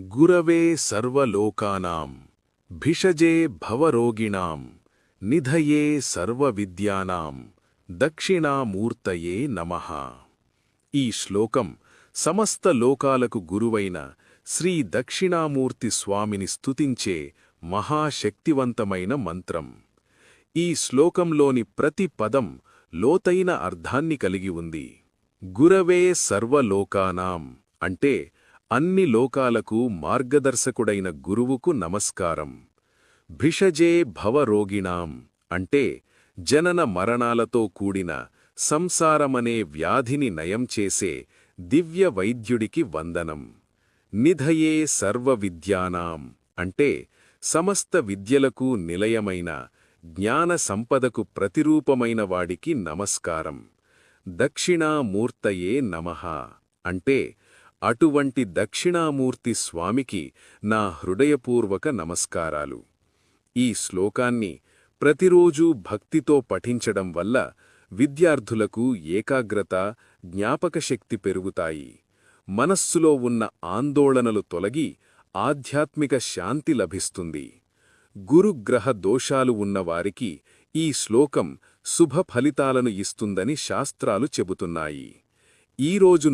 గురవే సర్వలోకానాం భిషజే భవరోగిణాం నిధయే సర్వవిద్యానాం దక్షిణామూర్తయే నమః. ఈ శ్లోకం సమస్త లోకాలకు గురువైన శ్రీ దక్షిణామూర్తి స్వామిని స్తుతించే మహాశక్తివంతమైన మంత్రం. ఈ శ్లోకంలోని ప్రతి పదం లోతైన అర్థాన్ని కలిగి ఉంది. గురవే సర్వలోకానాం అంటే అన్ని లోకాలకు మార్గదర్శకుడైన గురువుకు నమస్కారం. భిషజే భవరోగిణాం అంటే జనన మరణాలతో కూడిన సంసారమనే వ్యాధిని నయం చేసే దివ్య వైద్యుడికి వందనం. నిధయే సర్వవిద్యానాం అంటే సమస్త విద్యలకు నిలయమైన జ్ఞాన సంపదకు ప్రతిరూపమైన వాడికి నమస్కారం. దక్షిణామూర్తయే నమః అంటే అటువంటి దక్షిణామూర్తి స్వామికి నా హృదయపూర్వక నమస్కారాలు. ఈ శ్లోకాన్ని ప్రతిరోజూ భక్తితో పఠించడం వల్ల విద్యార్థులకు ఏకాగ్రత, జ్ఞాపకశక్తి పెరుగుతాయి. మనస్సులో ఉన్న ఆందోళనలు తొలగి ఆధ్యాత్మిక శాంతి లభిస్తుంది. గురుగ్రహ దోషాలు ఉన్నవారికి ఈ శ్లోకం శుభ ఫలితాలను ఇస్తుందని శాస్త్రాలు చెబుతున్నాయి. ఈ రోజు